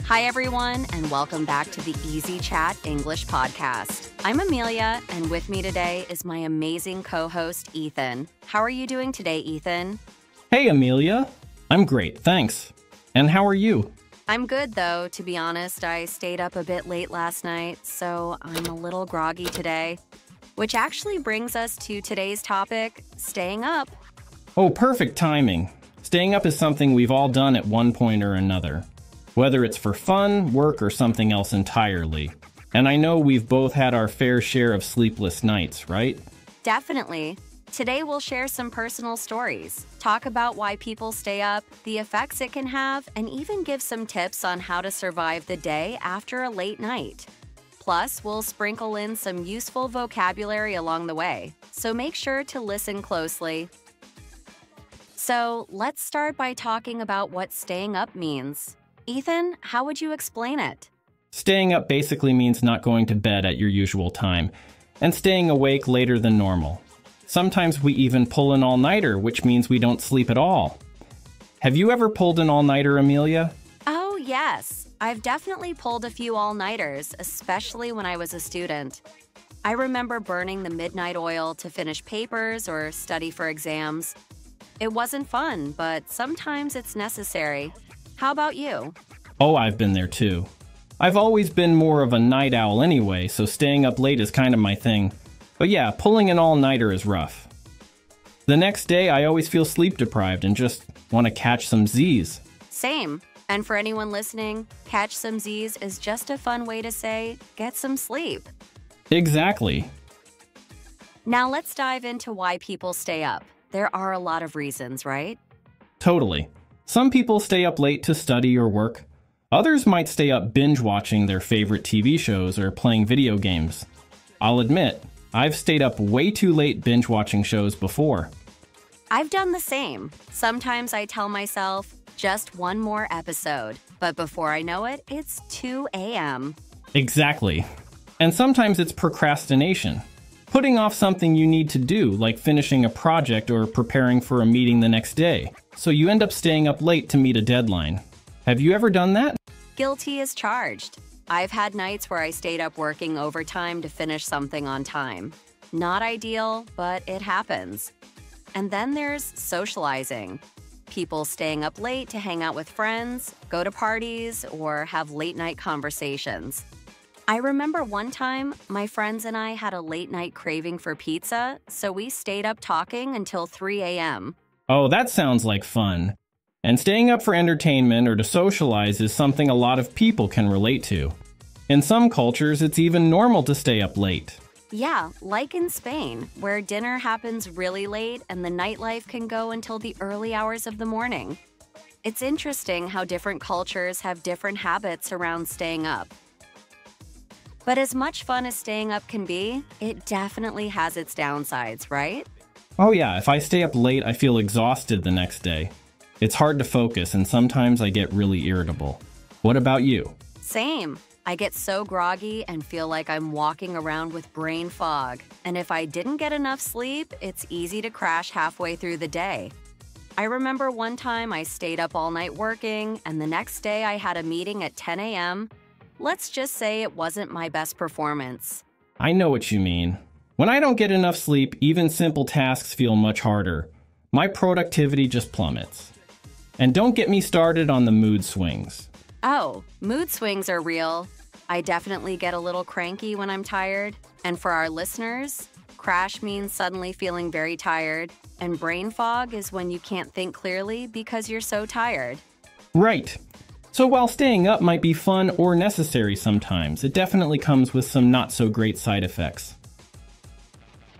Hi, everyone, and welcome back to the Easy Chat English podcast. I'm Amelia, and with me today is my amazing co-host, Ethan. How are you doing today, Ethan? Hey, Amelia. I'm great, thanks. And how are you? I'm good, though. To be honest, I stayed up a bit late last night, so I'm a little groggy today. Which actually brings us to today's topic, staying up. Oh, perfect timing. Staying up is something we've all done at one point or another. Whether it's for fun, work, or something else entirely. And I know we've both had our fair share of sleepless nights, right? Definitely. Today we'll share some personal stories, talk about why people stay up, the effects it can have, and even give some tips on how to survive the day after a late night. Plus, we'll sprinkle in some useful vocabulary along the way, so make sure to listen closely. So, let's start by talking about what staying up means. Ethan, how would you explain it? Staying up basically means not going to bed at your usual time, and staying awake later than normal. Sometimes we even pull an all-nighter, which means we don't sleep at all. Have you ever pulled an all-nighter, Amelia? Oh, yes. I've definitely pulled a few all-nighters, especially when I was a student. I remember burning the midnight oil to finish papers or study for exams. It wasn't fun, but sometimes it's necessary. How about you? Oh, I've been there too. I've always been more of a night owl anyway, so staying up late is kind of my thing. But yeah, pulling an all-nighter is rough. The next day, I always feel sleep-deprived and just want to catch some Z's. Same. And for anyone listening, catch some Z's is just a fun way to say, get some sleep. Exactly. Now let's dive into why people stay up. There are a lot of reasons, right? Totally. Some people stay up late to study or work. Others might stay up binge-watching their favorite TV shows or playing video games. I'll admit, I've stayed up way too late binge-watching shows before. I've done the same. Sometimes I tell myself, just one more episode. But before I know it, it's 2 a.m. Exactly. And sometimes it's procrastination. Putting off something you need to do, like finishing a project or preparing for a meeting the next day. So you end up staying up late to meet a deadline. Have you ever done that? Guilty as charged. I've had nights where I stayed up working overtime to finish something on time. Not ideal, but it happens. And then there's socializing. People staying up late to hang out with friends, go to parties, or have late-night conversations. I remember one time, my friends and I had a late-night craving for pizza, so we stayed up talking until 3 a.m. Oh, that sounds like fun. And staying up for entertainment or to socialize is something a lot of people can relate to. In some cultures, it's even normal to stay up late. Yeah, like in Spain, where dinner happens really late and the nightlife can go until the early hours of the morning. It's interesting how different cultures have different habits around staying up. But as much fun as staying up can be, it definitely has its downsides, right? Oh yeah, if I stay up late, I feel exhausted the next day. It's hard to focus and sometimes I get really irritable. What about you? Same. I get so groggy and feel like I'm walking around with brain fog. And if I didn't get enough sleep, it's easy to crash halfway through the day. I remember one time I stayed up all night working, and the next day I had a meeting at 10 a.m. Let's just say it wasn't my best performance. I know what you mean. When I don't get enough sleep, even simple tasks feel much harder. My productivity just plummets. And don't get me started on the mood swings. Oh, mood swings are real. I definitely get a little cranky when I'm tired. And for our listeners, crash means suddenly feeling very tired, and brain fog is when you can't think clearly because you're so tired. Right. So while staying up might be fun or necessary sometimes, it definitely comes with some not-so-great side effects.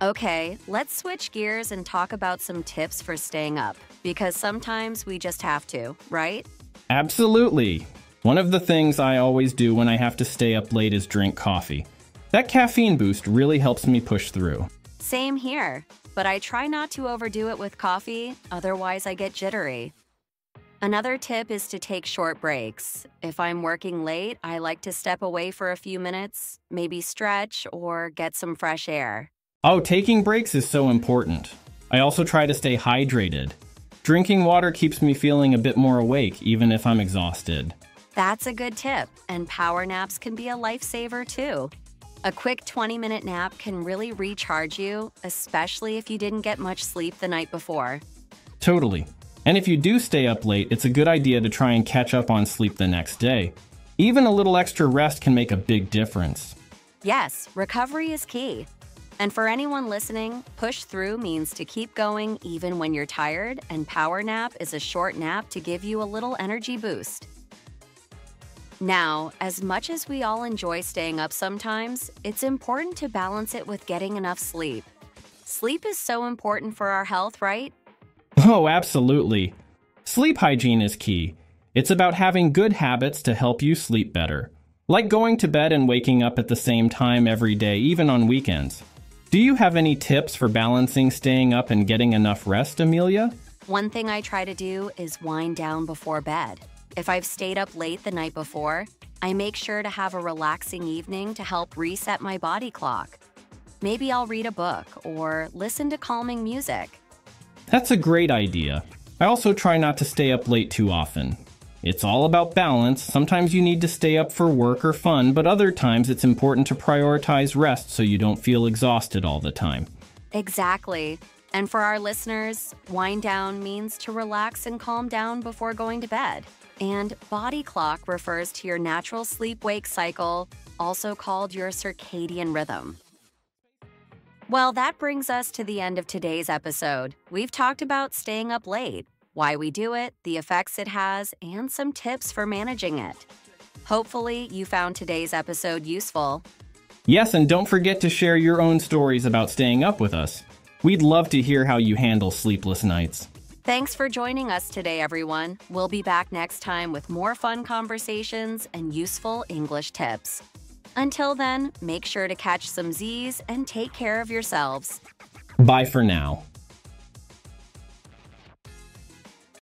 Okay, let's switch gears and talk about some tips for staying up, because sometimes we just have to, right? Absolutely. One of the things I always do when I have to stay up late is drink coffee. That caffeine boost really helps me push through. Same here, but I try not to overdo it with coffee, otherwise I get jittery. Another tip is to take short breaks. If I'm working late, I like to step away for a few minutes, maybe stretch or get some fresh air. Oh, taking breaks is so important. I also try to stay hydrated. Drinking water keeps me feeling a bit more awake, even if I'm exhausted. That's a good tip, and power naps can be a lifesaver too. A quick 20-minute nap can really recharge you, especially if you didn't get much sleep the night before. Totally. And if you do stay up late, it's a good idea to try and catch up on sleep the next day. Even a little extra rest can make a big difference. Yes, recovery is key. And for anyone listening, push through means to keep going even when you're tired, and power nap is a short nap to give you a little energy boost. Now, as much as we all enjoy staying up sometimes, it's important to balance it with getting enough sleep. Sleep is so important for our health, right? Oh, absolutely. Sleep hygiene is key. It's about having good habits to help you sleep better, like going to bed and waking up at the same time every day, even on weekends. Do you have any tips for balancing staying up and getting enough rest, Amelia? One thing I try to do is wind down before bed. If I've stayed up late the night before, I make sure to have a relaxing evening to help reset my body clock. Maybe I'll read a book or listen to calming music. That's a great idea. I also try not to stay up late too often. It's all about balance. Sometimes you need to stay up for work or fun, but other times it's important to prioritize rest so you don't feel exhausted all the time. Exactly. And for our listeners, wind down means to relax and calm down before going to bed. And body clock refers to your natural sleep-wake cycle, also called your circadian rhythm. Well, that brings us to the end of today's episode. We've talked about staying up late, why we do it, the effects it has, and some tips for managing it. Hopefully, you found today's episode useful. Yes, and don't forget to share your own stories about staying up with us. We'd love to hear how you handle sleepless nights. Thanks for joining us today, everyone. We'll be back next time with more fun conversations and useful English tips. Until then, make sure to catch some Z's and take care of yourselves. Bye for now.